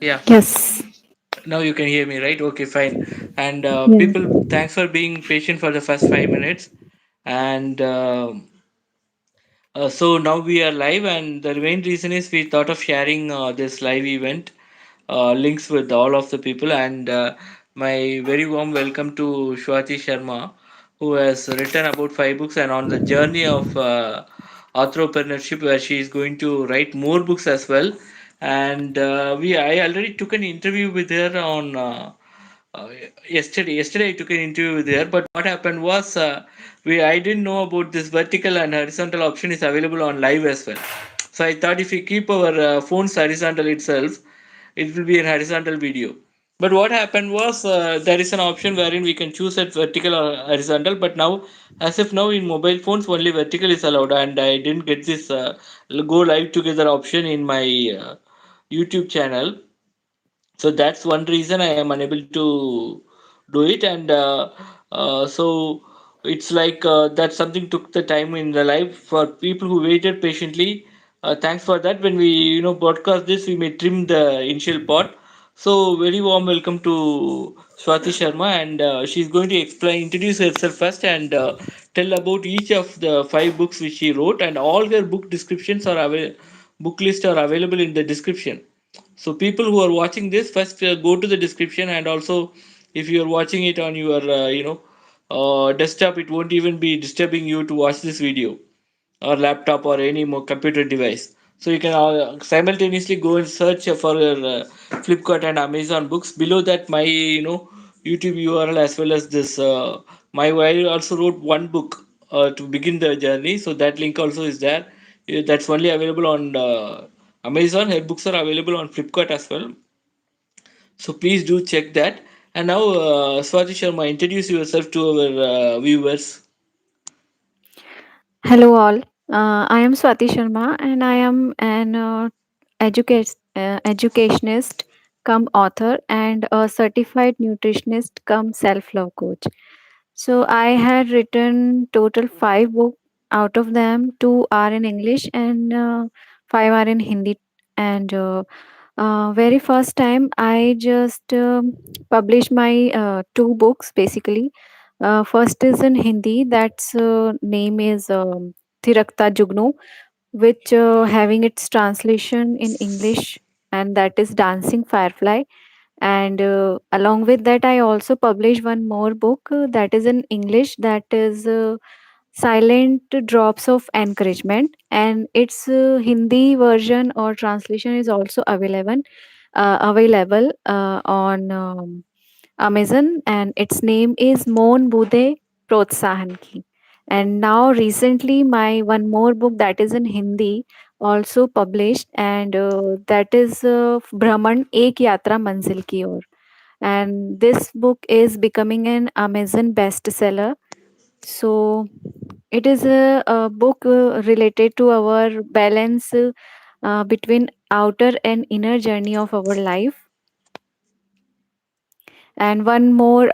Yeah, Yes. now you can hear me, right? Okay, fine. And Yeah. people, thanks for being patient for the first 5 minutes. And so now we are live, and the main reason is we thought of sharing this live event links with all of the people. And my very warm welcome to Swati Sharma, who has written about 5 books and on the journey of entrepreneurship, where she is going to write more books as well. And I already took an interview with her on. Uh, yesterday I took an interview with her, but what happened was we I didn't know about this vertical and horizontal option is available on live as well. So I thought if we keep our phones horizontal itself, it will be a horizontal video. But what happened was there is an option wherein we can choose at vertical or horizontal. But now, as if now in mobile phones only vertical is allowed, and I didn't get this go live together option in my YouTube channel. So that's one reason I am unable to do it. And so it's like that something took the time in the life for people who waited patiently. Thanks for that. When we broadcast this, we may trim the initial part. So very warm welcome to Swati Sharma, and she's going to explain introduce herself first, and tell about each of the 5 books which she wrote, and all her book descriptions are book list are available in the description. So people who are watching this first go to the description. And also if you are watching it on your desktop, it won't even be disturbing you to watch this video, or laptop or any more computer device. So you can simultaneously go and search for Flipkart and Amazon books. Below that, my YouTube URL, as well as this my I also wrote one book to begin the journey. So that link also is there. That's only available on Amazon. Her books are available on Flipkart as well. So please do check that. And now, Swati Sharma, introduce yourself to our viewers. Hello, all. I am Swati Sharma, and I am an educationist, come author, and a certified nutritionist, come self-love coach. So I had written total 5 books. Out of them, two are in English and five are in Hindi. And very first time, I just published my 2 books basically. First is in Hindi. That's name is Thirakta Jugnu, which having its translation in English, and that is Dancing Firefly. And along with that, I also published one more book that is in English. That is Silent Drops of Encouragement, and its Hindi version or translation is also available on Amazon, and its name is Mon Bude Protsahan Ki. And now recently my one more book that is in Hindi also published, and that is Brahman Ek Yatra Manzil Ki Or. And this book is becoming an Amazon bestseller. So it is a book related to our balance between outer and inner journey of our life. And one more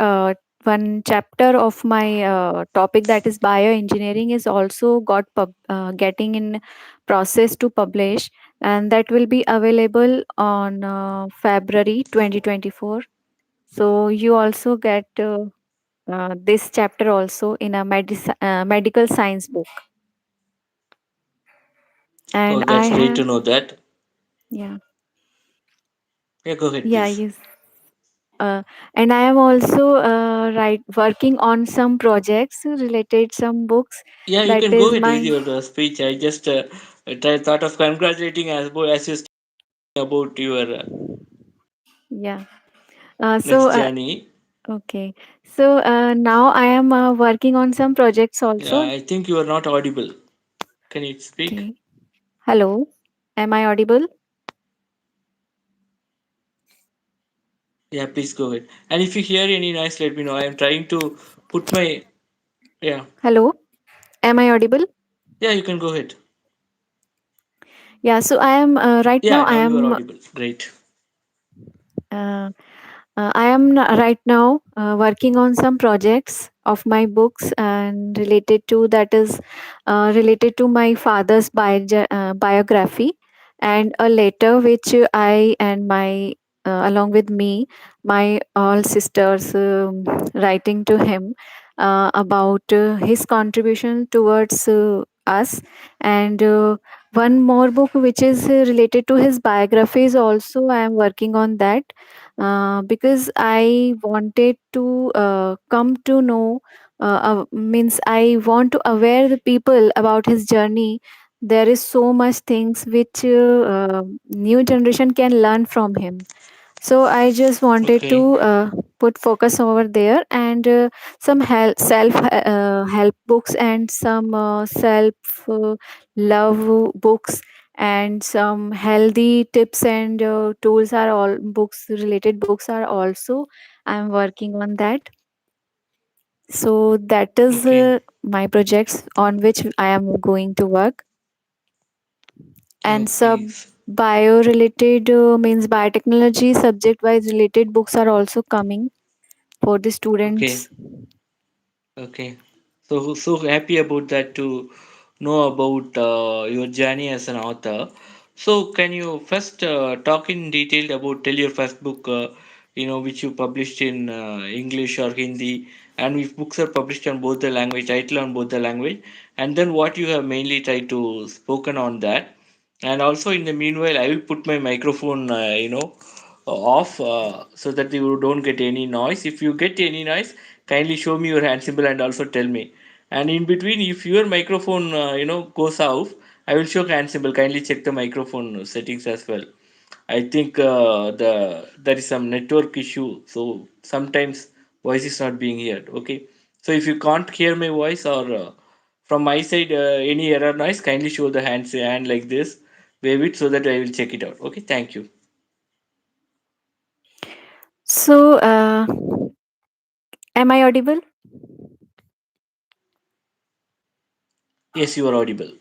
one chapter of my topic, that is bioengineering, is also getting in process to publish, and that will be available on February 2024. So you also get this chapter also in a medical science book. Oh, And I that's great to have, know that. yeah, Yeah, go ahead, yeah, please. yes. Uh, and I am also working on some projects related some books. Yeah, you That can go is ahead with my, your speech. I just thought of congratulating as you speak about your yeah. next journey. Okay. So now I am working on some projects Yeah, also. I think you are not audible. Can you speak? Okay. Hello. Am I audible? Yeah, please go ahead. And if you hear any noise, let me know. I am trying to put my yeah. Hello. Am I audible? Yeah, you can go ahead. Yeah. So I am right now. Yeah, I now you are am. audible. Great. Uh, right now working on some projects of my books, and related to that is related to my father's biography, and a letter which I and my along with me, my all sisters, writing to him about his contribution towards us. And one more book which is related to his biography is also I am working on that, because I wanted to come to know, means I want to aware the people about his journey. There is so much things which new generation can learn from him. So I just wanted to Okay. put focus over there, and some self help books, and some self love books, and some healthy tips and tools are all books, related books are also I'm working on that. So that is Okay. my projects on which I am going to work. And Okay. sub bio related, means biotechnology subject wise related books are also coming for the Okay. students. Okay. So happy about that to know about your journey as an author. So can you first talk in detail about tell your first book, which you published in English or Hindi, and if books are published on both the language, title on both the language, and then what you have mainly tried to spoken on that, and also in the meanwhile, I will put my microphone, off so that you don't get any noise. If you get any noise, kindly show me your hand symbol and also tell me. And in between, if your microphone, goes off, I will show hand symbol. Kindly check the microphone settings as well. I think there is some network issue, so sometimes voice is not being heard. Okay, so if you can't hear my voice or from my side any error noise, kindly show the hand like this, wave it so that I will check it out. Okay, thank you. So am I audible? Yes, you are audible.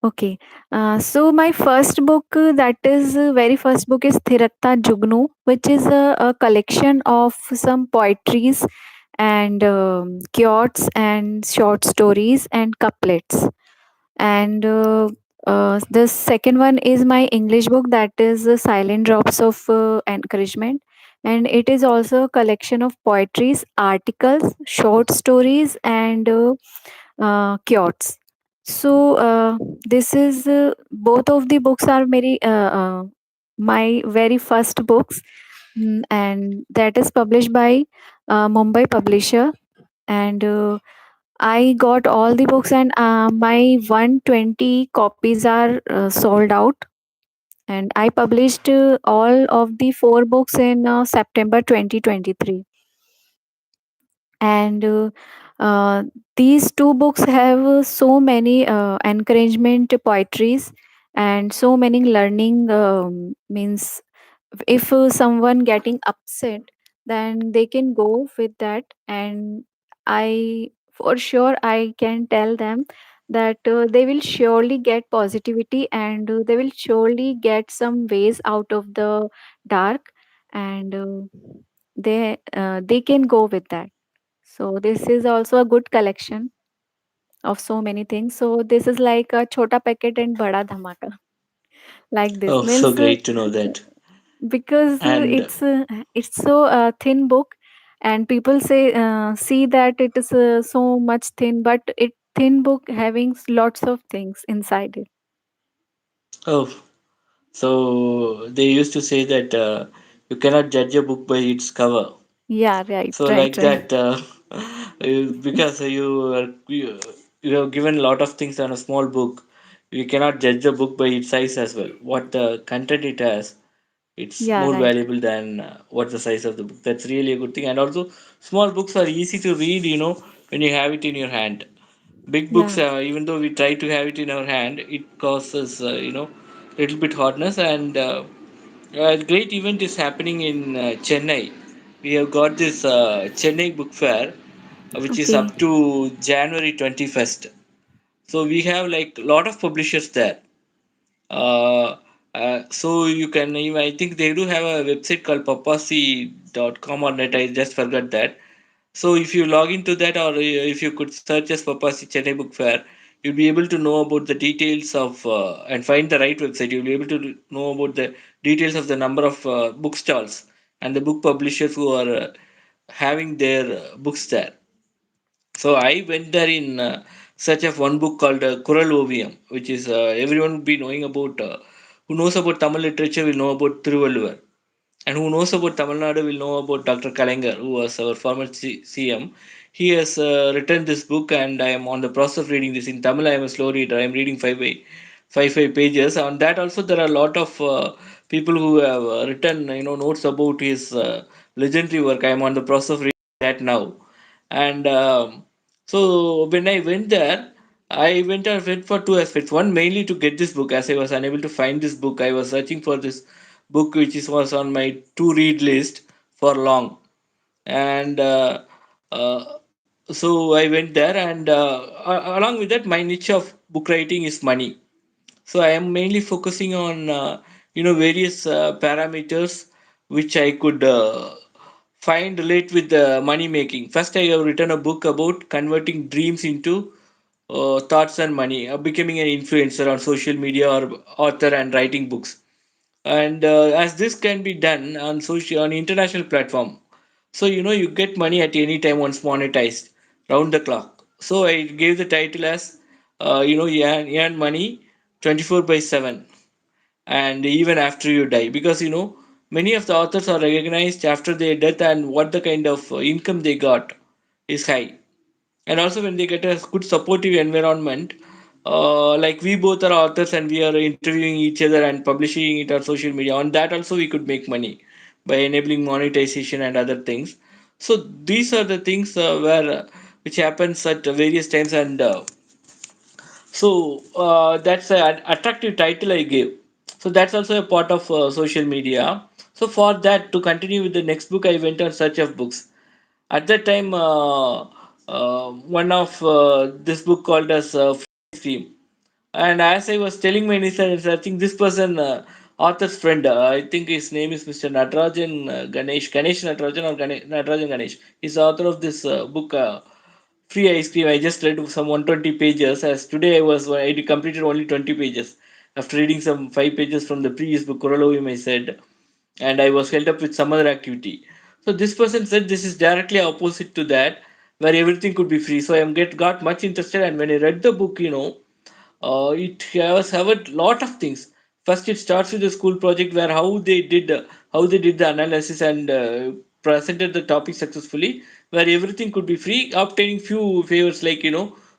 Okay. So my first book, that is very first book is Thirakta Jugnu, which is a collection of some poetries and quotes and short stories and couplets. And the second one is my English book, that is Silent Drops of Encouragement, and it is also a collection of poetries, articles, short stories, and quotes. So this is both of the books are my very first books. And that is published by Mumbai publisher. And I got all the books, and my 120 copies are sold out. And I published all of the four books in September 2023. And these two books have so many encouragement poetries and so many learning, means if someone getting upset, then they can go with that. And I for sure I can tell them that they will surely get positivity, and they will surely get some ways out of the dark. And they can go with that. So this is also a good collection of so many things. So this is like a chota packet and bada dhamaka, like this Oh, so means great to know that. because And it's so thin book, and people say see that it is so much thin, but it thin book having lots of things inside it. oh, so they used to say that you cannot judge a book by its cover. Yeah, right, So right, like right. that, because you have given a lot of things on a small book, you cannot judge the book by its size as well. What the content it has, it's Yeah, more right. valuable than what the size of the book. That's really a good thing. And also, small books are easy to read. When you have it in your hand. Big books, Yeah. even though we try to have it in our hand, it causes little bit hardness. And a great event is happening in Chennai. We have got this Chennai Book Fair, which is Okay. up to January 21st. So we have like a lot of publishers there. Uh, so you can even, I think they do have a website called papasi.com or net. I just forgot that. So if you log into that, or if you could search as Papasi Chennai Book Fair, you'll be able to know about the details of and find the right website. You'll be able to know about the details of the number of bookstalls and the book publishers who are having their books there. So I went there in search of one book called Kural Oviam, which is everyone would be knowing about. Who knows about Tamil literature will know about Thiruvalluvar, and who knows about Tamil Nadu will know about Dr. Kalangar, who was our former CM. He has written this book, and I am on the process of reading this. In Tamil, I am a slow reader. I am reading five pages. On that also, there are a lot of people who have written, notes about his legendary work. I am on the process of reading that now, and so when I went there, I went for two aspects. One, mainly to get this book, as I was unable to find this book. I was searching for this book, which was on my to read list for long, and uh, so I went there, and along with that, my niche of book writing is money. So I am mainly focusing on various parameters which I could find relate with money making. First, I have written a book about converting dreams into thoughts and money, becoming an influencer on social media or author and writing books. And as this can be done on social on international platform, so you get money at any time once monetized, round the clock. So I gave the title as you earn money 24 by 7, and even after you die, because many of the authors are recognized after their death, and what the kind of income they got is high. And also when they get a good supportive environment, like we both are authors and we are interviewing each other and publishing it on social media, on that also we could make money by enabling monetization and other things. So these are the things where which happens at various times, and that's an attractive title I gave. So that's also a part of social media. So for that, to continue with the next book, I went on search of books. At that time, one of this book called as Stream. And as I was telling my niece, I think this person, author's friend, I think his name is Mr. Natarajan Ganesh Natarajan or Natarajan Ganesh. He's the author of this book, Free Ice Cream. I just read some 120 pages. As today I completed only 20 pages after reading some 5 pages from the previous book, Korolovium, I said, and I was held up with some other activity. So this person said this is directly opposite to that, where everything could be free. So I am got much interested, and when I read the book, it has have a lot of things. First, it starts with a school project where how they did the analysis and presented the topic successfully, where everything could be free, obtaining few favors like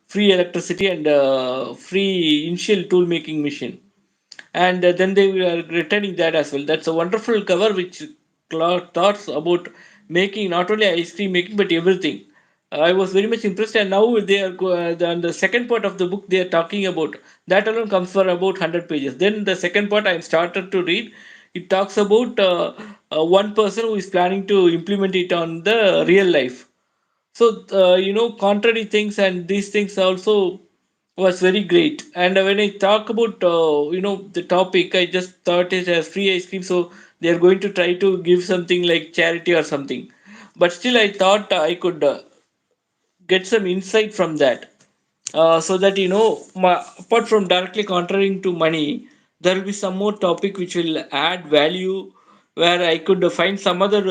free electricity and free initial tool making machine, and then they were returning that as well. That's a wonderful cover which thoughts about making not only ice cream making but everything. I was very much impressed, and now they are on the second part of the book they are talking about. That alone comes for about 100 pages. Then the second part I started to read. It talks about one person who is planning to implement it on the real life. So, contrary things and these things also was very great. And when I talk about, the topic, I just thought it as free ice cream. So they are going to try to give something like charity or something. But still, I thought I could get some insight from that, so that apart from directly contraring to money, there will be some more topic which will add value, where I could find some other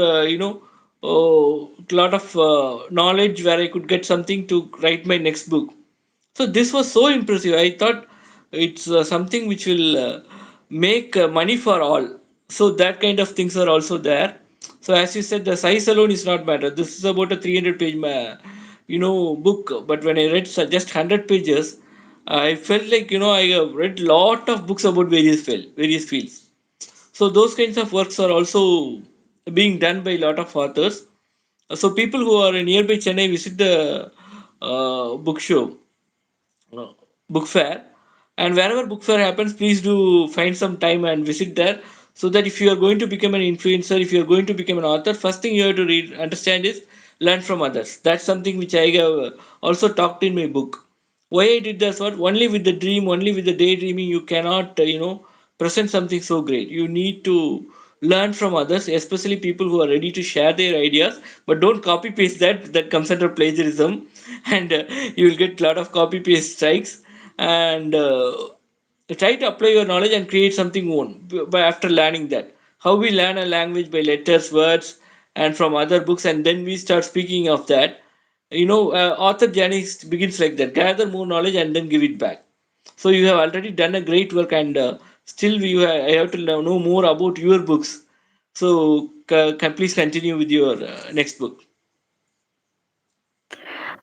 lot of knowledge where I could get something to write my next book. So this was so impressive. I thought it's something which will make money for all. So that kind of things are also there. So as you said, the size alone is not matter. This is about a 300 page, book. But when I read just 100 pages, I felt like I have read lot of books about various fields. So those kinds of works are also being done by a lot of authors. So people who are nearby Chennai visit the book show, uh, book fair, and wherever book fair happens, please do find some time and visit there, so that if you are going to become an influencer, if you are going to become an author, first thing you have to read understand is learn from others. That's something which I have also talked in my book. Why I did this one, only with the dream, only with the daydreaming you cannot present something so great. You need to learn from others, especially people who are ready to share their ideas, but don't copy paste that. That comes under plagiarism and you will get a lot of copy paste strikes. and try to apply your knowledge and create something own by after learning that. How we learn a language by letters, words, and from other books, and then we start speaking of that. Author journey begins like that: gather more knowledge and then give it back. So you have already done a great work, and still I have to know more about your books. So can please continue with your next book.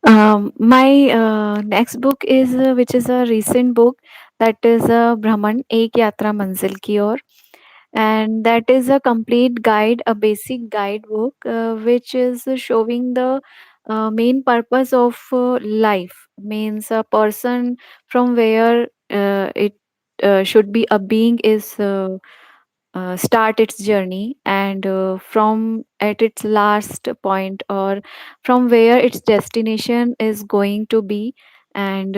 My next book is which is a recent book, that is Brahman Ek Yatra Manzil Ki Aur, and that is a complete guide, a basic guidebook, which is showing the main purpose of life. Means a person from where it should be a being is start its journey, and from at its last point, or from where its destination is going to be. And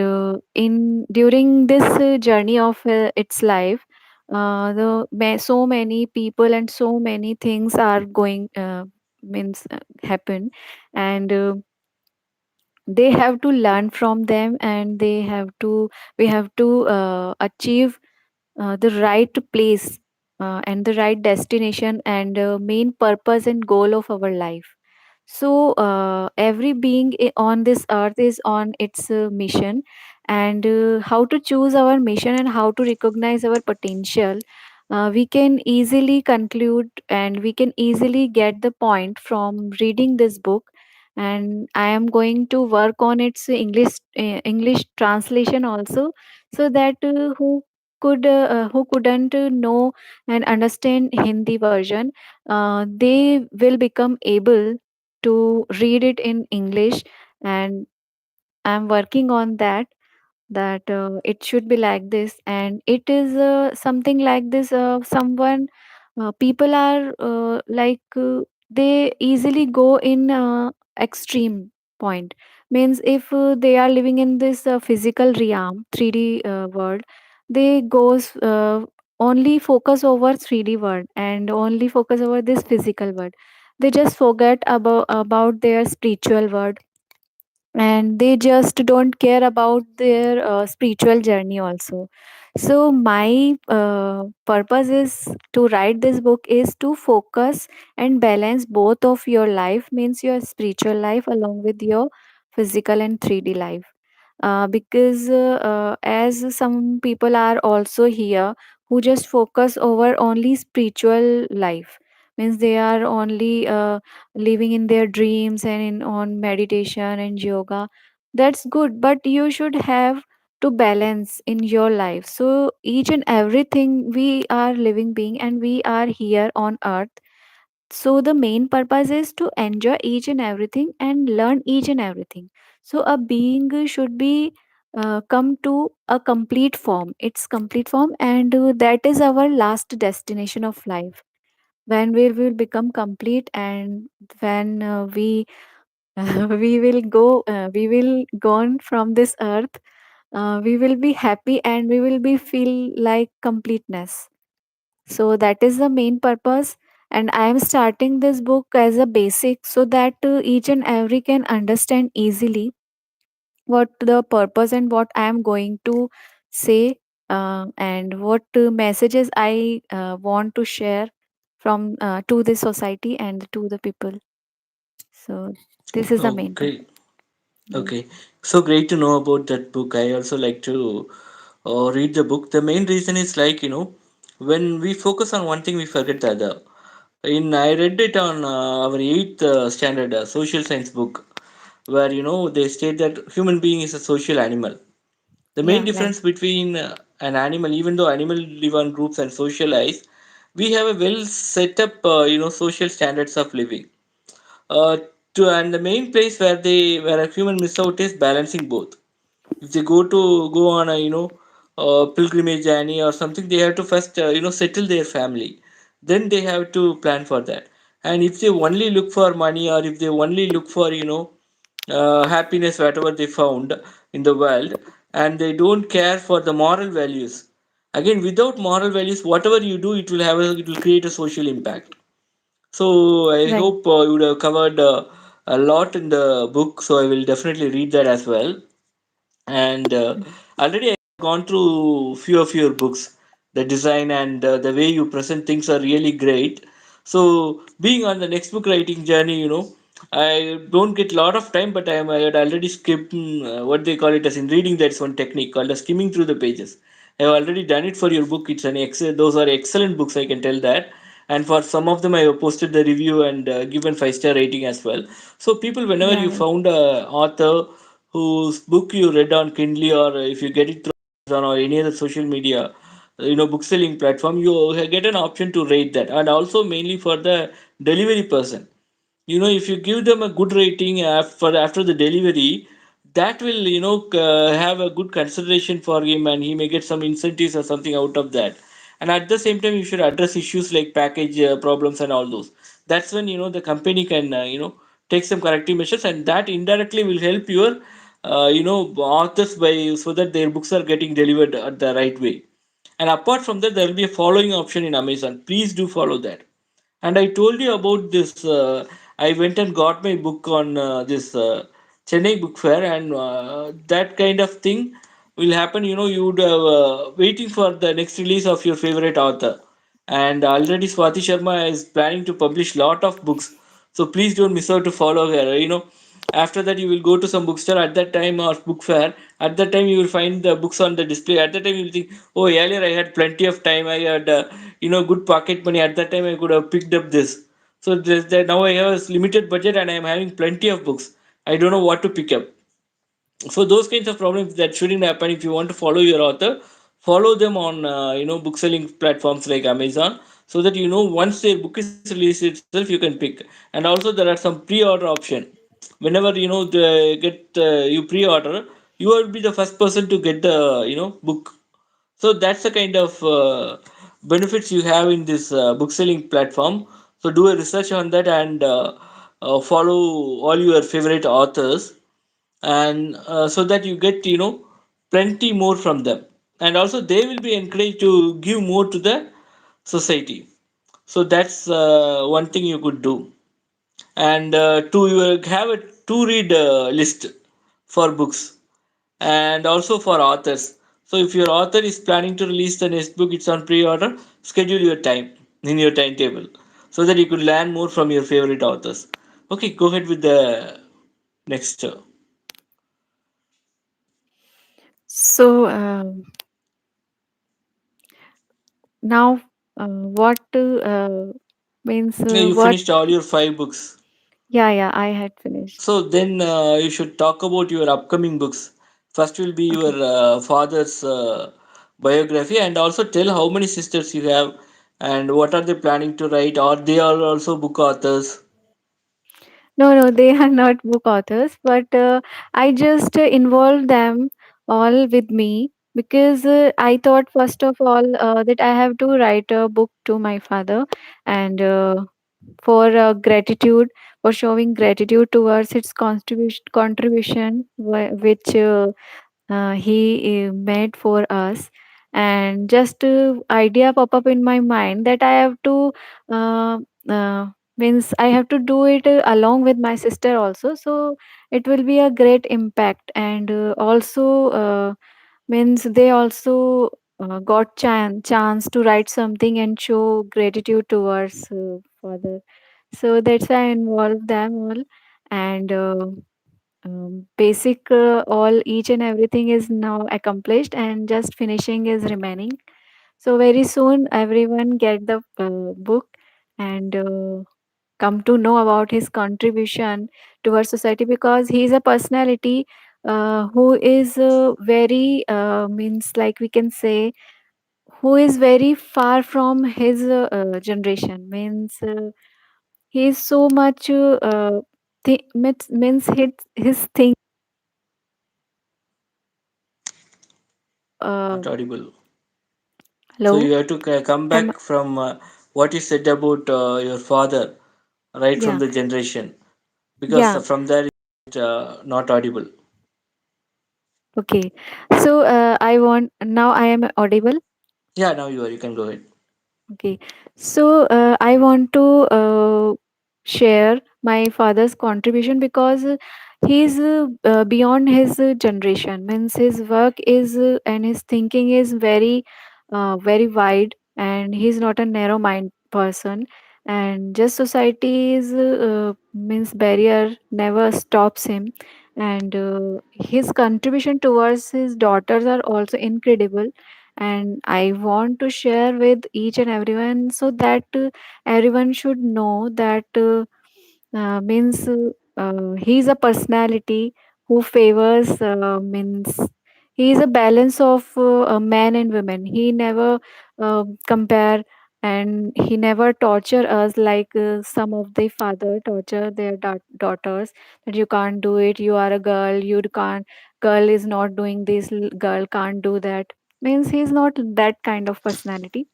in during this journey of its life, so many people and so many things are going means happen, and they have to learn from them, and we have to achieve the right place, and the right destination, and main purpose and goal of our life. So every being on this earth is on its mission, and how to choose our mission and how to recognize our potential, we can easily conclude, and we can easily get the point from reading this book. And I am going to work on its English translation also, so that who couldn't know and understand Hindi version, they will become able to read it in English. And I'm working on that, it should be like this, and it is something like this. Someone People are they easily go in extreme point. Means if they are living in this physical realm, 3D world, they goes only focus over 3D world and only focus over this physical world. They just forget about their spiritual world, and they just don't care about their spiritual journey also. So my purpose is to write this book is to focus and balance both of your life, means your spiritual life along with your physical and 3D life. Because as some people are also here who just focus over only spiritual life, means they are only living in their dreams and in on meditation and yoga. That's good, but you should have to balance in your life. So each and everything, we are living being and we are here on earth, so the main purpose is to enjoy each and everything and learn each and everything. So a being should be come to a complete form, its complete form, and that is our last destination of life, when we will become complete. And when we will gone from this earth, we will be happy and we will be feel like completeness. So that is the main purpose, and I am starting this book as a basic, so that each and every can understand easily what the purpose and what I am going to say, and what messages I want to share from to the society and to the people. So this is the Oh, main purpose. great. Yes. Okay, so great to know about that book. I also like to read the book. The main reason is like, when we focus on one thing, we forget the other. I read it on our eighth standard social science book, where they state that human being is a social animal. The main Yeah, right. difference between an animal, even though animal live on groups and socialize, we have a well set up social standards of living. Uh, and the main place where a human miss out is balancing both. If they go on a pilgrimage journey or something, they have to first settle their family, then they have to plan for that. And if they only look for money, or if they only look for happiness whatever they found in the world, and they don't care for the moral values, again, without moral values, whatever you do, it will create a social impact. So I Right. hope you would have covered a lot in the book, so I will definitely read that as well. And already gone through few of your books. The design and the way you present things are really great. So, being on the next book writing journey, I don't get a lot of time, but I had already skipped what they call it as in reading. That's one technique called as skimming through the pages. I have already done it for your book. It's an those are excellent books. I can tell that. And for some of them, I have posted the review and given 5-star rating as well. So, people, whenever you Yeah, found a author whose book you read on Kindle, or if you get it through Amazon or any other social media, book selling platform, you get an option to rate that. And also mainly for the delivery person, if you give them a good rating after the delivery, that will have a good consideration for him, and he may get some incentives or something out of that. And at the same time, you should address issues like package problems and all those. That's when the company can take some corrective measures, and that indirectly will help your authors by so that their books are getting delivered at the right way. And apart from that, there will be a following option in Amazon. Please do follow that. And I told you about this. I went and got my book on this Chennai Book Fair, and that kind of thing will happen. You would waiting for the next release of your favorite author, and already Swati Sharma is planning to publish lot of books. So please don't miss out to follow her. After that, you will go to some bookstore at that time or book fair. At that time, you will find the books on the display. At that time, you will think, oh, earlier I had plenty of time. I had good pocket money. At that time, I could have picked up this. So that now I have a limited budget and I am having plenty of books. I don't know what to pick up. So those kinds of problems that shouldn't happen. If you want to follow your author, follow them on book selling platforms like Amazon, so that once their book is released itself you can pick. And also there are some pre-order option. Whenever they get you pre-order, you will be the first person to get the book. So that's the kind of benefits you have in this book selling platform. So do a research on that, and follow all your favorite authors, and so that you get plenty more from them. And also they will be encouraged to give more to the society. So that's one thing you could do. And to have a to read list for books, and also for authors. So if your author is planning to release the next book, it's on pre-order, schedule your time in your timetable, so that you could learn more from your favorite authors. Okay, go ahead with the next. so now what means You what? finished all your 5 books. Yeah, yeah, I had finished. So then you should talk about your upcoming books. First will be your Okay. father's biography, and also tell how many sisters you have and what are they planning to write, or they are also book authors. No, no, they are not book authors, but I just involved them all with me because I thought, first of all, that I have to write a book to my father, and for gratitude, for showing gratitude towards its contribution which he made for us. And just idea pop up in my mind that I have to uh, uh, means I have to do it along with my sister also, so it will be a great impact. And also means they also got chance to write something and show gratitude towards father. So that's why I involved them all. And basic all each and everything is now accomplished, and just finishing is remaining. So very soon everyone get the book, and come to know about his contribution towards society, because he is a personality who is very means, like we can say, who is very far from his generation. Means he is so much means his thing. Not uh, audible. So Hello. you have to come Am back from what you said about your father, right from Yeah, the generation, because yeah. from there it's not audible. Okay. So I want now I am audible. Yeah, now you are. You can go ahead. Okay. So I want to share my father's contribution, because He's beyond his generation, means his work is and his thinking is very very wide, and he's not a narrow mind person. And just society is means barrier never stops him. And his contribution towards his daughters are also incredible, and I want to share with each and everyone, so that everyone should know that means he's a personality who favors means he is a balance of a man and women. He never compare, and he never torture us like some of the father torture their daughters, that you can't do it, you are a girl, you can't, girl is not doing this, girl can't do that. Means he's not that kind of personality.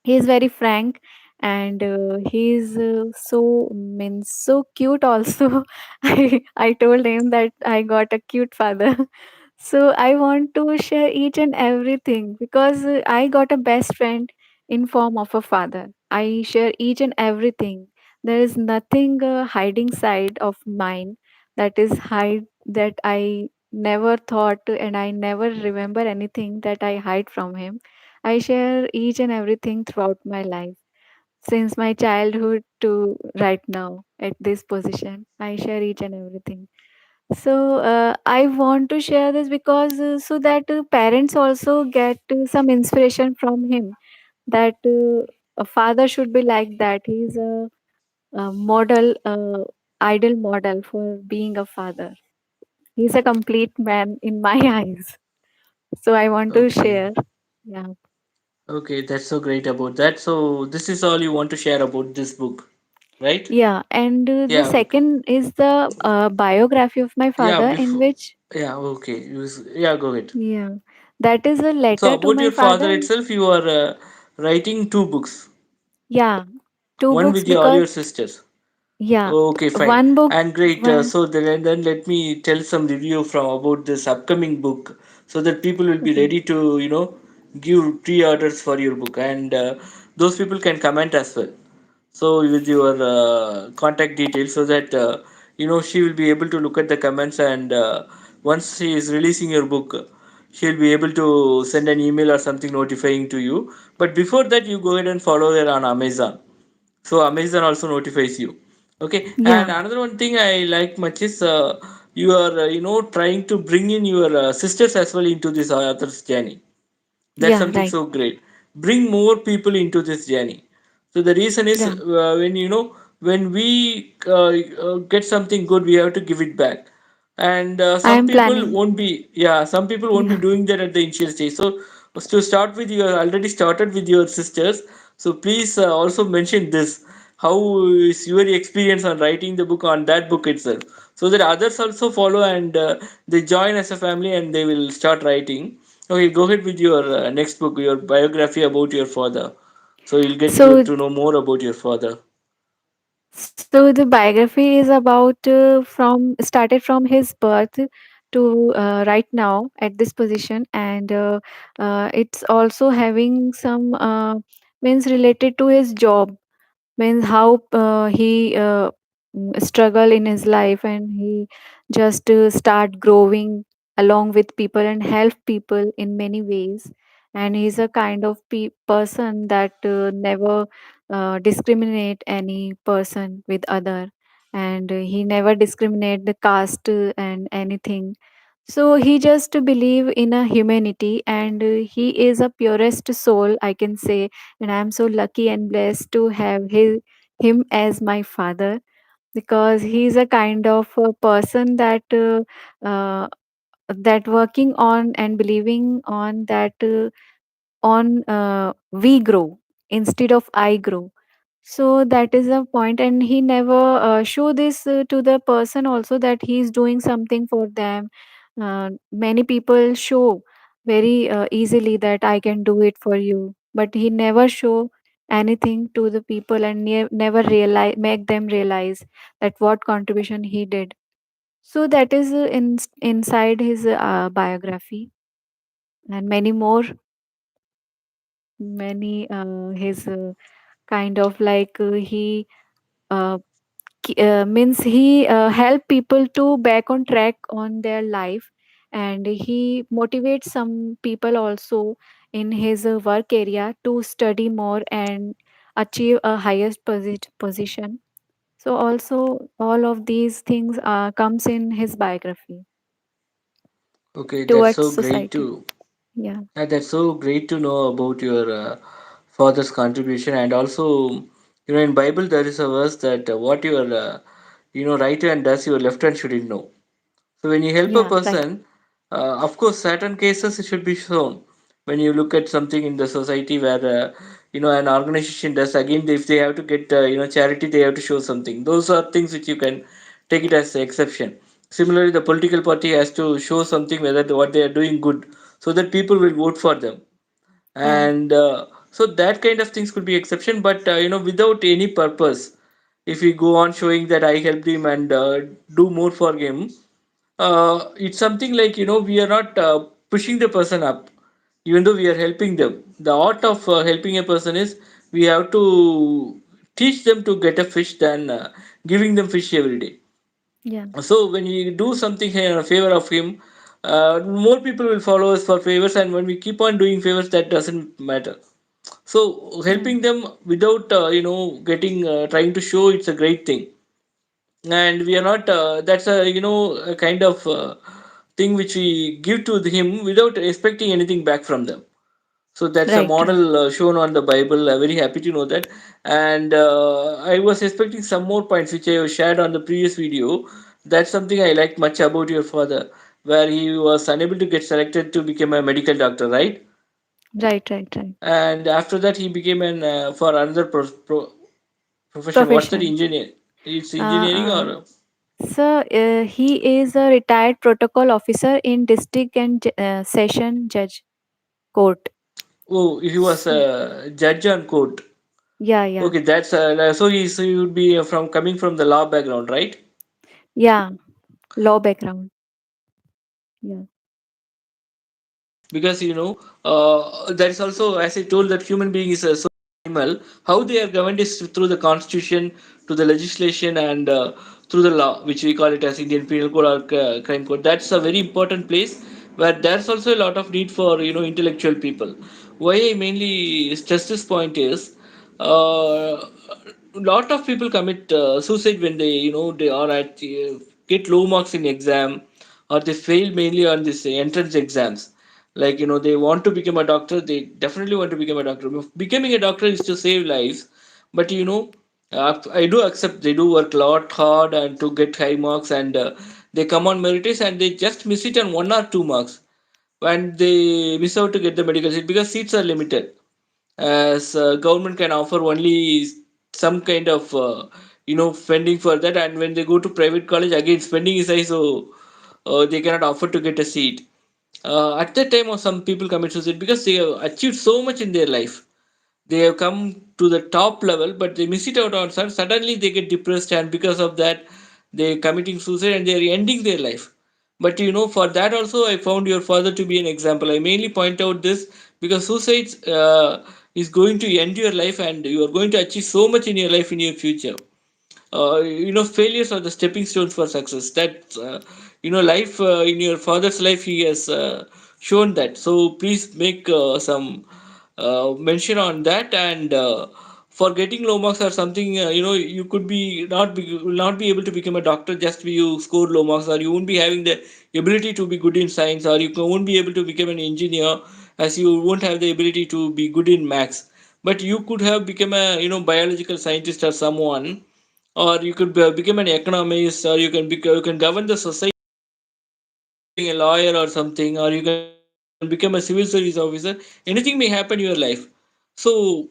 He is very frank, and he's so means so cute also. I told him that I got a cute father. So I want to share each and everything, because I got a best friend in form of a father. I share each and everything. There is nothing hiding side of mine that is hide, that I never thought, and I never remember anything that I hide from him. I share each and everything throughout my life, since my childhood to right now at this position. I share each and everything. So I want to share this because so that parents also get some inspiration from him. That a father should be like that. He's a model, ideal model for being a father. He's a complete man in my eyes. So I want to Okay. share. Yeah. Okay, that's so great about that. So this is all you want to share about this book, right? Yeah, and the Yeah, okay. second is the biography of my Yeah, father, in before. which, Yeah, okay. Yeah, go ahead. yeah, that is a So letter to about my your father father. itself, you are writing two books, Yeah, two one books with all your because, sisters. yeah, Okay, fine. one book, And great. one, So then let me tell some review from about this upcoming book, so that people will be okay, ready to give pre-orders for your book, and those people can comment as well. So with your contact details, so that she will be able to look at the comments, and once she is releasing your book, she'll be able to send an email or something notifying to you. But before that, you go ahead and follow her on Amazon, so Amazon also notifies you. Okay. And yeah, another one thing I like much is you are trying to bring in your sisters as well into this author's journey. That's yeah, something right, so great. Bring more people into this journey. So the reason is, yeah, when we get something good, we have to give it back. And I some am people planning. won't be, yeah, some people won't be Yeah, doing that at the initial stage. So to start with, you have already started with your sisters. So please also mention this. How is your experience on writing the book on that book itself, so that others also follow, and they join as a family and they will start writing. Okay, go ahead with your next book, your biography about your father. So you'll get so to know more about your father. so the biography is about from started from his birth to right now at this position. And it's also having some means related to his job, means how he struggle in his life, and he just start growing along with people and help people in many ways. And he's a kind of person that never discriminate any person with other, and he never discriminate the caste and anything. So he just believe in a humanity, and he is a purest soul, I can say. And I'm so lucky and blessed to have him as my father, because he's a kind of a person that that working on and believing on that on we grow instead of I grow. So that is a point, and he never show this to the person also, that he is doing something for them. Many people show very easily that I can do it for you, but he never show anything to the people, and never realize, make them realize that what contribution he did. So that is inside his biography, and many more, many his kind of like he uh, means he help people to back on track on their life, and he motivates some people also in his work area to study more and achieve a highest position. So also all of these things comes in his biography Okay, that's towards so great society. to Yeah, that's so great to know about your father's contribution. And also, in Bible there is a verse that what your right hand does, your left hand shouldn't know. So when you help a yeah, right. person, of course, certain cases it should be shown. When you look at something in the society where an organization does, again, if they have to get charity, they have to show something. Those are things which you can take it as an exception. Similarly, the political party has to show something whether what they are doing good, so that people will vote for them. Yeah, And so that kind of things could be exception, but without any purpose, if we go on showing that I helped him and do more for him, it's something like we are not pushing the person up, even though we are helping them. The art of helping a person is we have to teach them to get a fish than giving them fish every day. yeah, So when we do something here in favor of him, more people will follow us for favors, and when we keep on doing favors, that doesn't matter. So yeah, helping them without getting trying to show, it's a great thing. And we are not that's a a kind of thing which we give to him without expecting anything back from them. So that's a right, right. model shown on the Bible. I'm very happy to know that. And I was expecting some more points which I shared on the previous video. That's something I liked much about your father, where he was unable to get selected to become a medical doctor, right? Right, right, right. And after that, he became an for another profession. What's that? Profession. Engineer. It's Uh, engineering uh, or Sir, he is a retired protocol officer in district and session judge court. oh, he was So, a judge on court. yeah, yeah, Okay, that's he would be from coming from the law background, right? yeah. Law background. Yeah, Because there is also, as I told, that human being is a social animal. How they are governed is through the constitution, to the legislation, and through the law, which we call it as Indian penal code or crime code. That's a very important place where there's also a lot of need for intellectual people. Why I mainly stress this point is a lot of people commit suicide when they they are at get low marks in exam, or they fail mainly on this entrance exams. Like they want to become a doctor, they definitely want to become a doctor. Becoming a doctor is to save lives, but I do accept they do work a lot hard and to get high marks, and they come on meritus and they just miss it on 1 or 2 marks, and they miss out to get the medical seat because seats are limited, as government can offer only some kind of funding for that. And when they go to private college, again spending is high, so they cannot afford to get a seat. At that time, some people commit suicide because they have achieved so much in their life. They have come to the top level, but they miss it out on some. Suddenly, they get depressed, and because of that, they committing suicide and they are ending their life. But for that also, I found your father to be an example. I mainly point out this because suicide is going to end your life, and you are going to achieve so much in your life in your future. Failures are the stepping stones for success. That life in your father's life, he has shown that. So please make some mention on that. And for getting low marks or something, you could be will not be able to become a doctor just be you score low marks, or you won't be having the ability to be good in science, or won't be able to become an engineer, as you won't have the ability to be good in maths. But you could have become a biological scientist or someone, or you could become an economist, or you can govern the society, becoming a lawyer or something, or you can become a civil service officer. Anything may happen in your life. So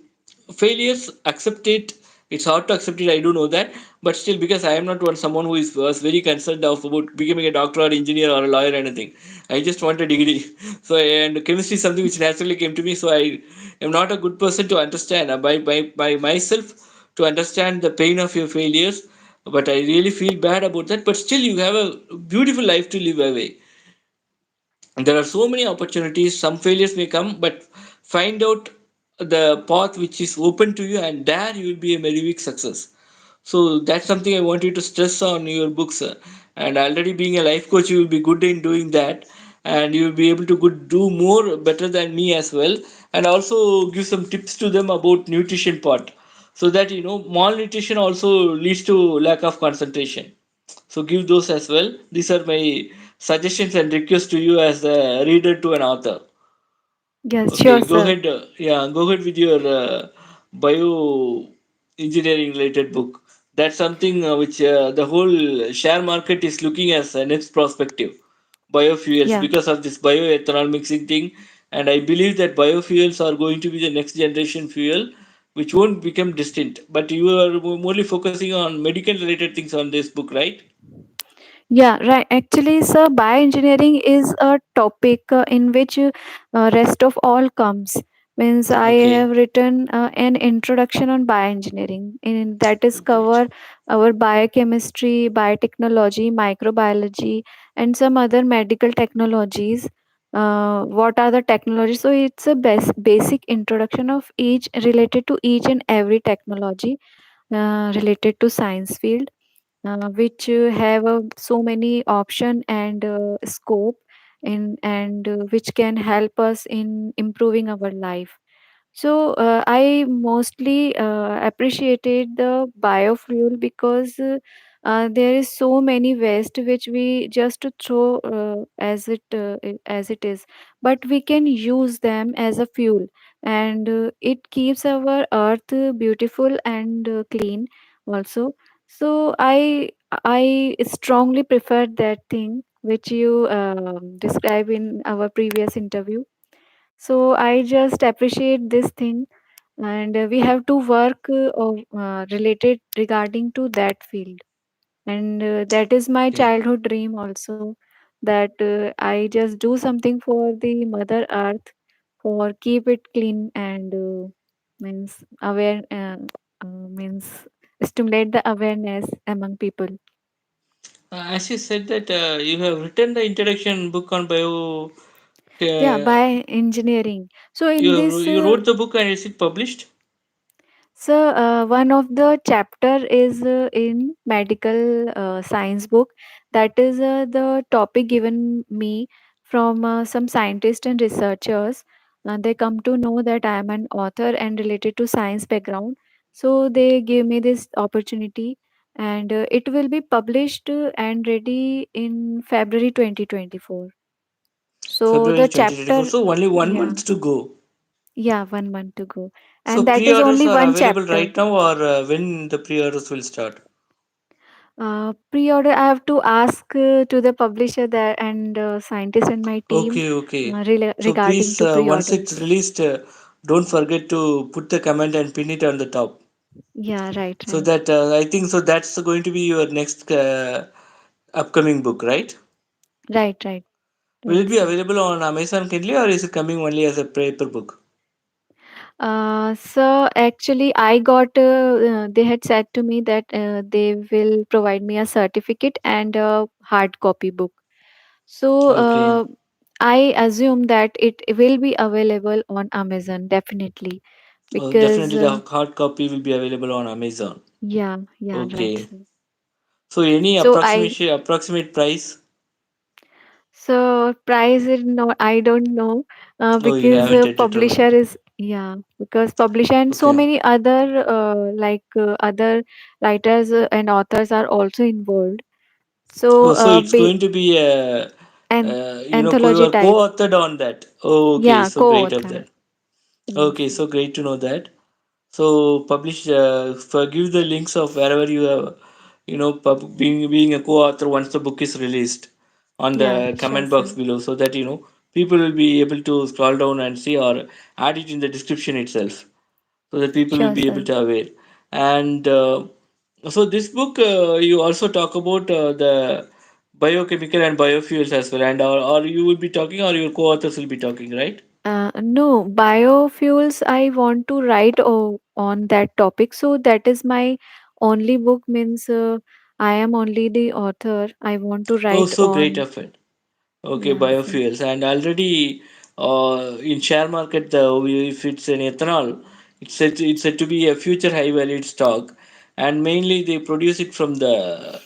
failures, accept it. It's hard to accept it, I do know that. But still, because I am not one someone who is was very concerned of about becoming a doctor or engineer or a lawyer or anything. I just want a degree. So, and chemistry is something which naturally came to me, so I am not a good person to understand by myself to understand the pain of your failures. But I really feel bad about that. But still, you have a beautiful life to live away. There are so many opportunities. Some failures may come, but find out the path which is open to you, and there you will be a very big success. So that's something I want you to stress on your books. And already being a life coach, you will be good in doing that, and you will be able to do more better than me as well, and also give some tips to them about nutrition part, so that malnutrition also leads to lack of concentration. So give those as well. These are my suggestions and requests to you as a reader to an author. Yes, Okay, sure, go sir. ahead. Yeah, go ahead with your bio engineering related book. That's something which the whole share market is looking as a next perspective. Biofuels, Yeah. because of this bioethanol mixing thing, and I believe that biofuels are going to be the next generation fuel, which won't become distant. But you are mostly focusing on medical related things on this book, right? Yeah, right. Actually, sir, bioengineering is a topic in which rest of all comes. Means I Okay. have written an introduction on bioengineering, in that is Great. cover our biochemistry, biotechnology, microbiology, and some other medical technologies. What are the technologies? So it's a basic introduction of each, related to each and every technology related to science field, which have so many option and scope in, and which can help us in improving our life. So I mostly appreciated the biofuel because there is so many waste which we just to throw as it is, but we can use them as a fuel, and it keeps our earth beautiful and clean also. So I strongly prefer that thing which you describe in our previous interview. So I just appreciate this thing, and we have to work related regarding to that field, and that is my Okay. childhood dream also, that I just do something for the mother earth, for keep it clean, and means aware means stimulate the awareness among people. As you said that you have written the introduction book on bio. Yeah, Uh, by engineering. So in you this you wrote the book and is it published? So, one of the chapter is in medical science book. That is the topic given me from some scientists and researchers. They come to know that I am an author and related to science background. So they give me this opportunity, and it will be published and ready in February 2024. So February the 2024. chapter, So only one yeah, month to go. yeah, 1 month to go, So and that is pre-orders only are one available chapter. right now, or when the pre-orders will start? Pre-order, I have to ask to the publisher there and scientists and my team Okay, okay. So regarding please, to once pre-order. it's released, don't forget to put the comment and pin it on the top. Yeah, right, So right, that I think so that's going to be your next upcoming book, right? right, right, Will right, it be sir. available on Amazon Kindle or is it coming only as a paper book? So actually, I got. They had said to me that they will provide me a certificate and a hard copy book. So Okay. I assume that it will be available on Amazon definitely, because Definitely the hard copy will be available on Amazon. yeah, yeah, right, Okay. sir. So any So I approximate price? So price is not, I don't know, Oh, you because haven't publisher determined. is, yeah, because publisher and so Okay. many other other writers and authors are also involved. So Oh, so it's going to be a, an you anthology are type, co-authored on that. Oh, okay, yeah, so great of co-author. that. Yes, Okay, yes, so great to know that. So publish, give the links of wherever you have, being a co-author once the book is released on yeah, the sure, comment box sir, below, so that people will be able to scroll down and see, or add it in the description itself, so that people will sure, be able sir. to aware. And so this book, you also talk about the biochemical and biofuels as well, and or you will be talking, or your co-authors will be talking, right? No, biofuels. I want to write on that topic. So that is my only book. Means I am only the author. I want to Oh, write so great on. of it. Okay, Yeah, sir. biofuels, and already in share market, if it's an ethanol, it's said to be a future high valued stock, and mainly they produce it from the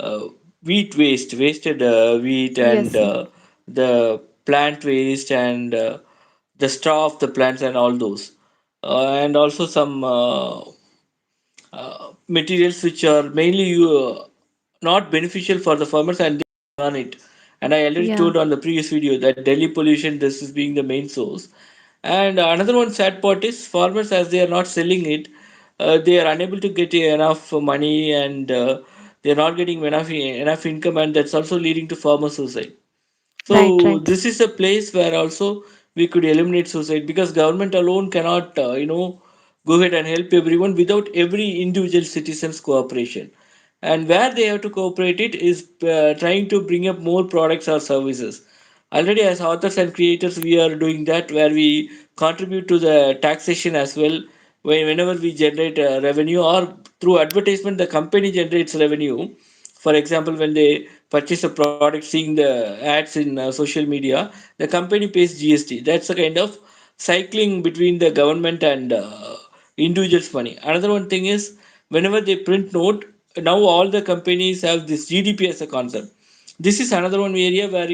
uh, wasted wheat, and Yes. the plant waste, and the straw of the plants, and all those, and also some materials which are mainly not beneficial for the farmers, and they run it. And I already Yeah. told on the previous video that Delhi pollution, this is being the main source. And another one sad part is farmers, as they are not selling it, they are unable to get enough money, and they are not getting enough income, and that's also leading to farmer suicide. Right. So Right. this is a place where also we could eliminate suicide, because government alone cannot, go ahead and help everyone without every individual citizen's cooperation. And where they have to cooperate it is trying to bring up more products or services. Already, as authors and creators, we are doing that, where we contribute to the taxation as well. Whenever we generate revenue, or through advertisement, the company generates revenue. For example, when they purchase a product, seeing the ads in social media, the company pays GST. That's a kind of cycling between the government and individuals' money. Another one thing is, whenever they print note, now all the companies have this GDP as a concept. This is another one area where,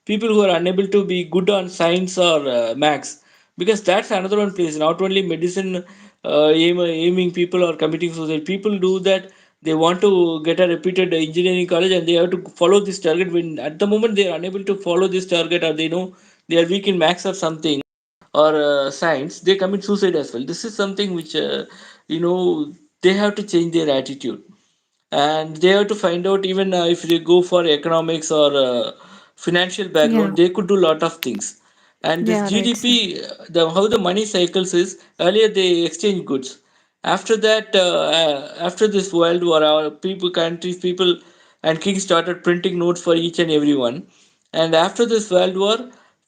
people who are unable to be good on science or maths, because that's another one place. Not only medicine aiming people or committing suicide, people do that. They want to get a reputed engineering college, and they have to follow this target. When at the moment they are unable to follow this target, or they know they are weak in maths or something, or science, they commit suicide as well. This is something which, you know they have to change their attitude, and they have to find out, even if they go for economics or financial Yeah. background, they could do a lot of things. And this Yeah. Right, sir. GDP, the how the money cycles is, earlier they exchange goods. After that, after this world war, our people and kings started printing notes for each and everyone. And after this world war,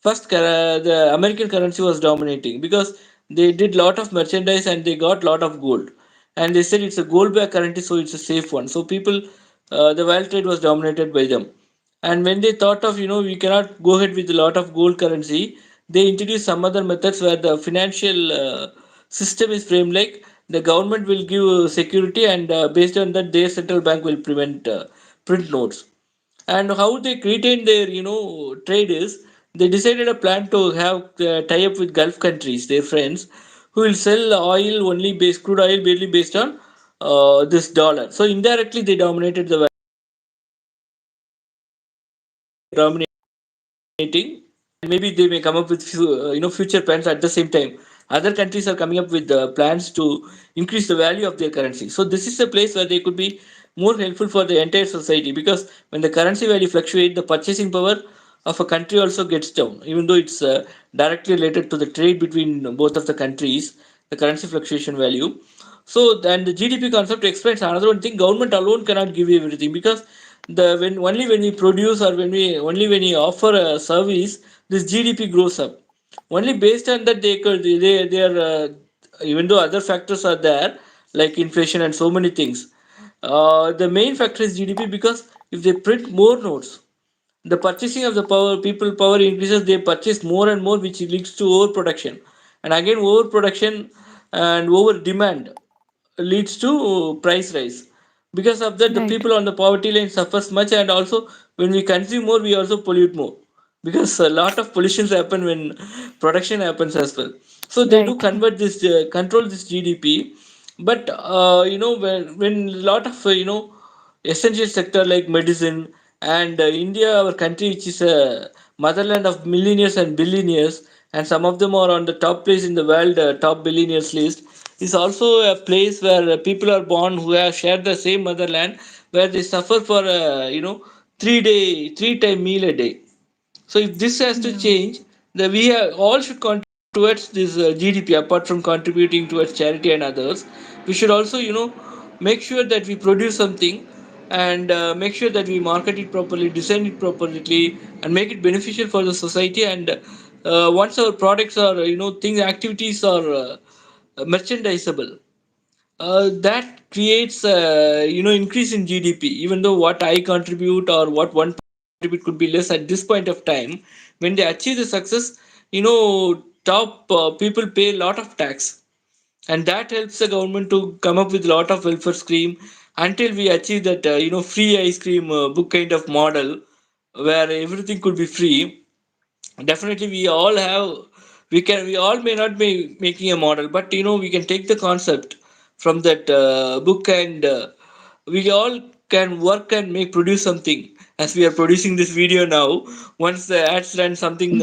the American currency was dominating, because they did lot of merchandise and they got lot of gold, and they said it's a gold backed currency, so it's a safe one. So people, the world trade was dominated by them. And when they thought of, we cannot go ahead with a lot of gold currency, they introduced some other methods where the financial system is framed like the government will give security, and based on that, their central bank will prevent print notes. And how they retain their, trade is, they decided a plan to have tie up with Gulf countries, their friends, who will sell oil only based crude oil barely based on this dollar. So indirectly they dominated the world. Dominating, and maybe they may come up with future plans. At the same time, other countries are coming up with plans to increase the value of their currency. So this is a place where they could be more helpful for the entire society, because when the currency value fluctuates, the purchasing power of a country also gets down, even though it's directly related to the trade between both of the countries, the currency fluctuation value. So then the GDP concept explains another one thing. Government alone cannot give you everything, because when we produce, or when we offer a service, this GDP grows up. Only based on that, they are, even though other factors are there, like inflation and so many things. The main factor is GDP, because if they print more notes, the purchasing of the power increases, they purchase more and more, which leads to overproduction, and again overproduction and over demand leads to price rise. Because of that, the Right. people on the poverty line suffers much, and also when we consume more, we also pollute more, because a lot of pollutions happen when production happens as well. So they do Right. convert this, control this GDP. But when a lot of essential sector like medicine, and India, our country, which is a motherland of millionaires and billionaires, and some of them are on the top place in the world, top billionaires list, is also a place where people are born who have shared the same motherland, where they suffer for 3 time meal a day. So if this has to Yeah. change, we have, all should contribute towards this GDP. Apart from contributing towards charity and others, we should also, make sure that we produce something, and make sure that we market it properly, design it properly, and make it beneficial for the society. And once our products are, things, activities are merchandisable, that creates increase in GDP. Even though what I contribute or what one contribute could be less at this point of time, when they achieve the success, top people pay a lot of tax. and that helps the government to come up with a lot of welfare scheme until we achieve that free ice cream book kind of model where everything could be free. Definitely we all may not be making a model, but we can take the concept from that book, and we all can work and make produce something as we are producing this video now. Once the ads run, something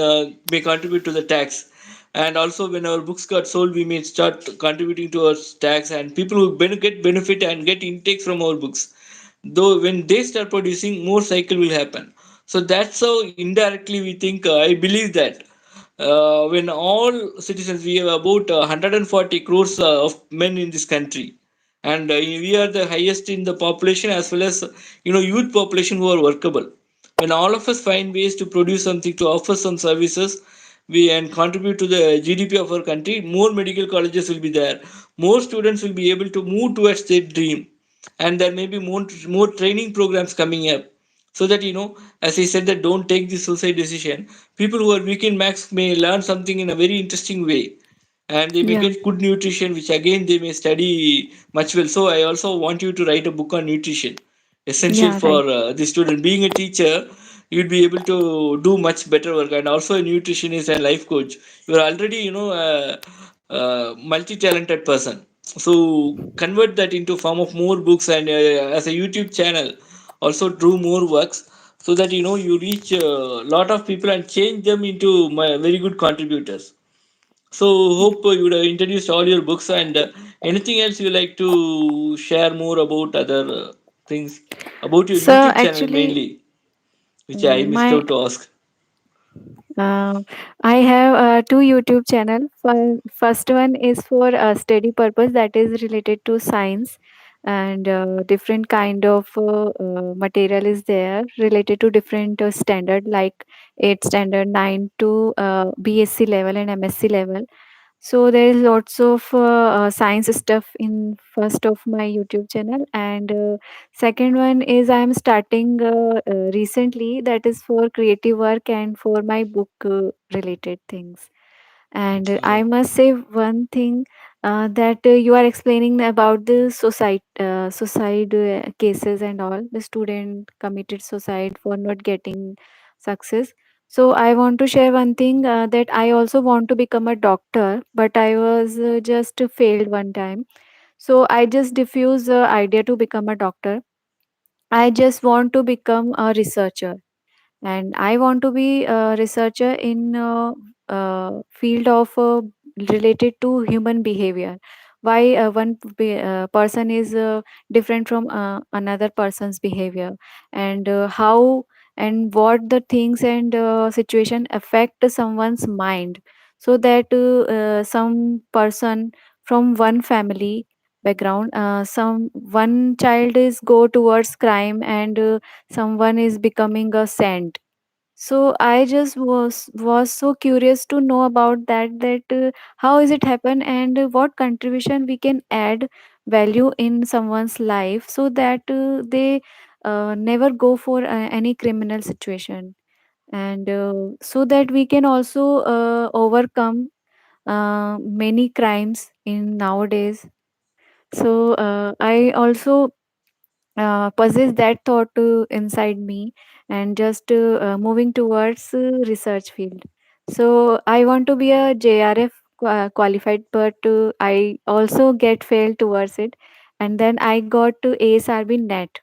may contribute to the tax, and also when our books got sold, we may start contributing towards tax, and people who get benefit and get intake from our books, though when they start producing, more cycle will happen. So that's how indirectly we think. I believe that when all citizens, we have about 140 crores of men in this country, and we are the highest in the population, as well as youth population who are workable. When all of us find ways to produce something, to offer some services, we and contribute to the GDP of our country, more medical colleges will be there, more students will be able to move towards their dream, and there may be more training programs coming up, so that as I said, that don't take the suicide decision. People who are weak in maths may learn something in a very interesting way, and they may Yeah, get good nutrition, which again they may study much well. So I also want you to write a book on nutrition, essential yeah, for right. the student. Being a teacher, you'd be able to do much better work, and also a nutritionist and life coach. You are already a multi-talented person, so convert that into form of more books, and as a YouTube channel also do more works, so that you reach a lot of people and change them into very good contributors. So hope you would have introduced all your books, and anything else you like to share more about other things about your So YouTube channel actually, mainly, which I missed my out to ask. I have two YouTube channel. First one is for study purpose, that is related to science, and different kind of material is there related to different standard, like 8 standard, 9 to BSc level and MSc level. So there is lots of science stuff in first of my YouTube channel, and second one is I am starting recently, that is for creative work and for my book related things. And I Oh, must say one thing, that you are explaining about the suicide cases and all. The student committed suicide for not getting success. So I want to share one thing, that I also want to become a doctor, but I was just failed one time. So I just diffused the idea to become a doctor. I just want to become a researcher, and I want to be a researcher in field of related to human behavior. Why person is different from another person's behavior, and how and what the things and situation affect someone's mind, so that some person from one family background, some one child is go towards crime, and someone is becoming a saint. So I just was so curious to know about that how is it happen, and what contribution we can add value in someone's life, so that they never go for any criminal situation, and so that we can also overcome many crimes in nowadays. So I also possess that thought inside me, and just moving towards research field. So I want to be a JRF qualified, but I also get failed towards it, and then I got to ASRB net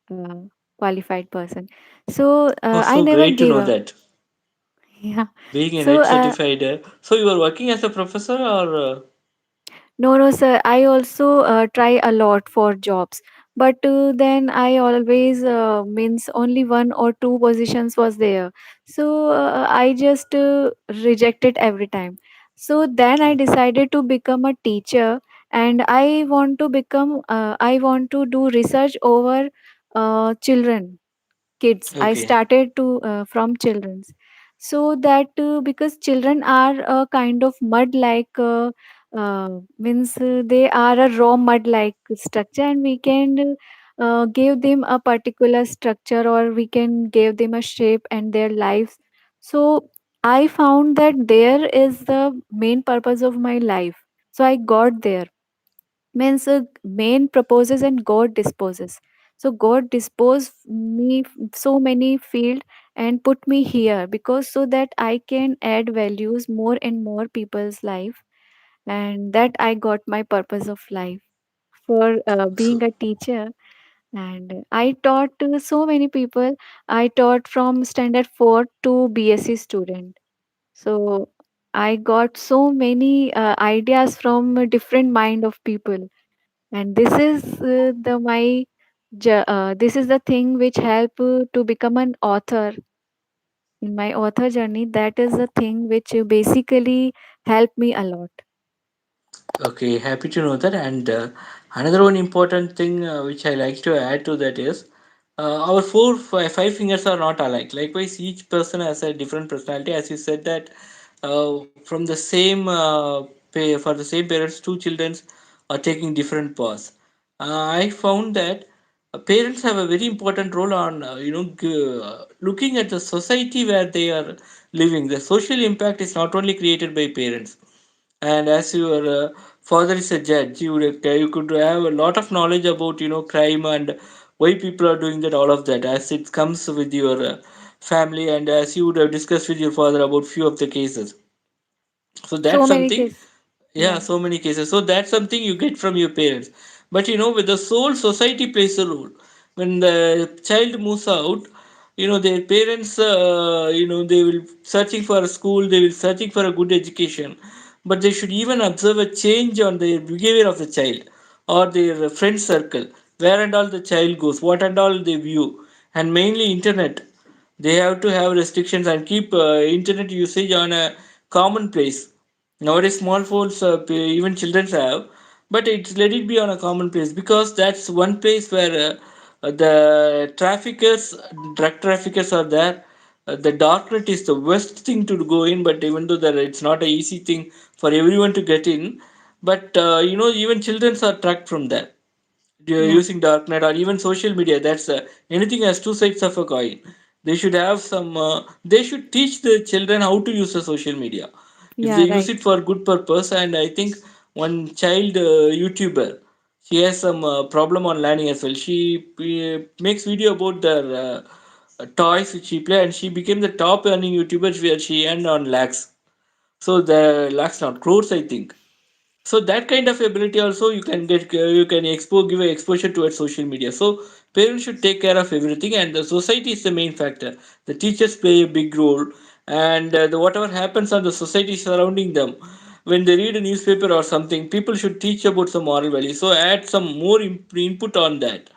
uh, qualified person. So I so never great to gave know up. that. Yeah. Being a So net certified, so you are working as a professor, or no, no, sir. I also try a lot for jobs, but then I always means only one or two positions was there. So I just rejected every time. So then I decided to become a teacher, and I want to become. I want to do research over children, kids. I okay, started to from children's, so that because children are a kind of mud like means they are a raw mud like structure, and we can give them a particular structure, or we can give them a shape and their lives. So I found that there is the main purpose of my life. So I got there. Means man proposes and God disposes. So God disposed me so many field and put me here, because so that I can add values more and more people's life, and that I got my purpose of life for being So a teacher. And I taught to so many people. I taught from standard 4 to BSc student. So I got so many ideas from a different mind of people, and this is this is the thing which help to become an author. In my author journey, that is the thing which basically helped me a lot. okay, happy to know that. And another one important thing which I like to add to that is our five fingers are not alike. Likewise, each person has a different personality. As you said that from the same for the same parents, two children are taking different paths. I found that parents have a very important role on looking at the society where they are living. The social impact is not only created by parents, and as your father is a judge, you could have a lot of knowledge about crime and why people are doing that, all of that, as it comes with your family, and as you would have discussed with your father about few of the cases. So So that's many something. cases. Yeah, Yeah. so many cases. So that's something you get from your parents. But with the soul, society plays a role. When the child moves out, their parents, they will searching for a school, they will searching for a good education. But they should even observe a change on the behavior of the child or their friend circle, where and all the child goes, what and all they view, and mainly internet. They have to have restrictions and keep internet usage on a common place. Nowadays, small phones, even children have, but it's let it be on a common place, because that's one place where the traffickers, drug traffickers are there. The darknet is the worst thing to go in, but even though that it's not a easy thing for everyone to get in, but even children are tracked from there. Yeah. Using darknet or even social media. That's anything has two sides of a coin. They should have some. They should teach the children how to use the social media. If they Yeah, use right. it for good purpose, and I think one child YouTuber, she has some problem on learning as well. She makes video about their toys which she play, and she became the top earning YouTuber where she earned on lakhs. So the lakhs, not crores, I think. So that kind of ability also you can get, you can give a exposure towards social media. So parents should take care of everything, and the society is the main factor. The teachers play a big role, and whatever happens on the society surrounding them, when they read a newspaper or something, people should teach about some moral values, so add some more input on that.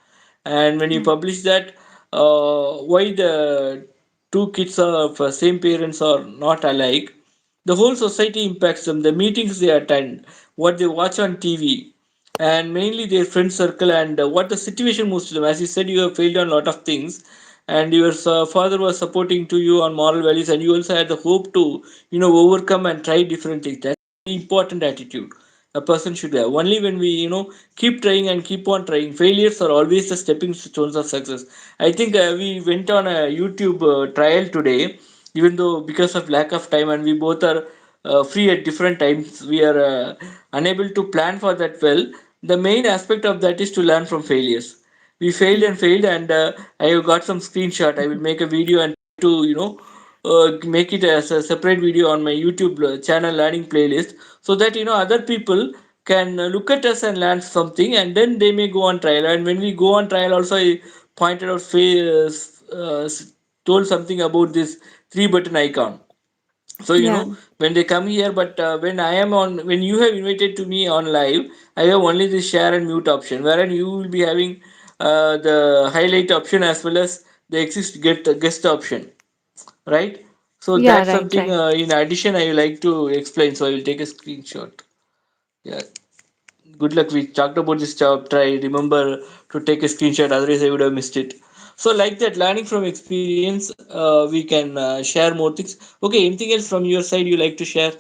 And when you Yeah. publish that, why the two kids of same parents are not alike, the whole society impacts them, the meetings they attend, what they watch on TV, and mainly their friend circle, and what the situation moves to them. As you said, you have failed on a lot of things, and your father was supporting to you on moral values, and you also had the hope to overcome and try different things. That's the important attitude a person should have. Only when we keep trying and keep on trying, failures are always the stepping stones of success. I think we went on a YouTube trial today, even though because of lack of time, and we both are free at different times, we are unable to plan for that well. The main aspect of that is to learn from failures. We failed Yeah. and failed, and I have got some screenshot. I will make a video and to make it as a separate video on my YouTube channel learning playlist, so that other people can look at us and learn something, and then they may go on trial. And when we go on trial also, I pointed out told something about this three button icon. So Yeah. when they come here, but when you have invited to me on live, I have only the share and mute option, wherein you will be having the highlight option as well as the exist get guest option, right? So Yeah, that's right, something right. in addition I would like to explain, so I will take a screenshot. Yeah, good luck. We talked about this job. Try remember to take a screenshot, otherwise I would have missed it. So like that, learning from experience, we can share more things. Okay, anything else from your side you like to share?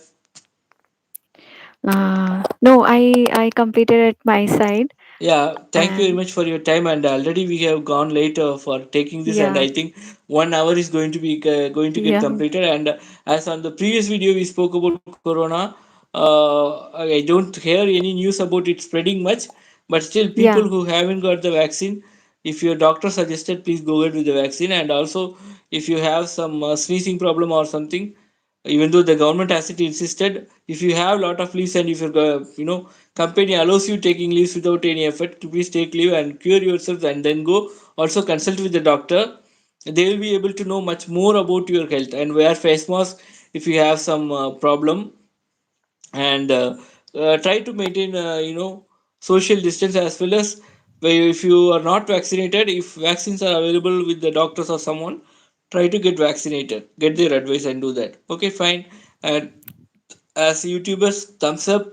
No, I completed at my side. Yeah, thank you very And much for your time. And already we have gone late for taking this, and yeah. I think 1 hour is going to be going to get Yeah. completed. And as on the previous video, we spoke about Corona. I don't hear any news about it spreading much, but still, Yeah. people who haven't got the vaccine, if your doctor suggested, please go ahead with the vaccine. And also, if you have some sneezing problem or something, even though the government has it insisted, if you have lot of leaves and if your company allows you taking leaves without any effort, to please take leave and cure yourself and then go. Also consult with the doctor. They will be able to know much more about your health and wear face mask if you have some problem. And try to maintain social distance, as well as where if you are not vaccinated, if vaccines are available with the doctors or someone, try to get vaccinated, get their advice and do that. Okay, fine. And as YouTubers, thumbs up,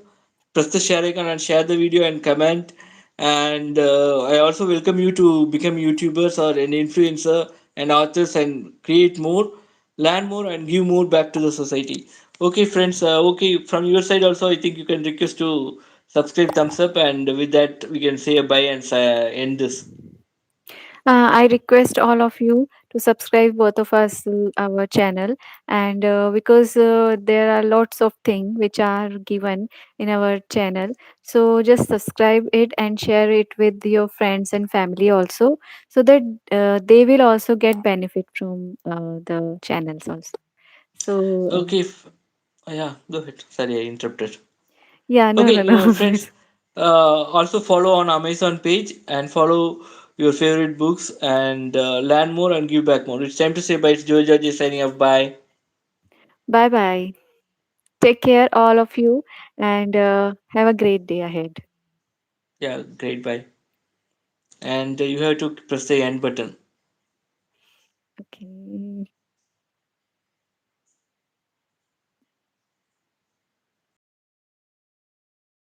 press the share icon and share the video and comment. And I also welcome you to become YouTubers or an influencer and authors and create more, learn more, and give more back to the society. Okay, friends. Okay, from your side also, I think you can request to subscribe, thumbs up, and with that we can say a bye and end this. I request all of you to subscribe both of us our channel, and because there are lots of things which are given in our channel, so just subscribe it and share it with your friends and family also, so that they will also get benefit from the channels also. So Okay, yeah, go ahead. Sorry, I interrupted. yeah, no, no, Okay, no. friends, also follow on Amazon page and follow your favorite books and learn more and give back more. It's time to say bye. It's Joe George signing off. Bye. Bye bye. Take care, all of you, and have a great day ahead. Yeah, great. Bye. And you have to press the end button.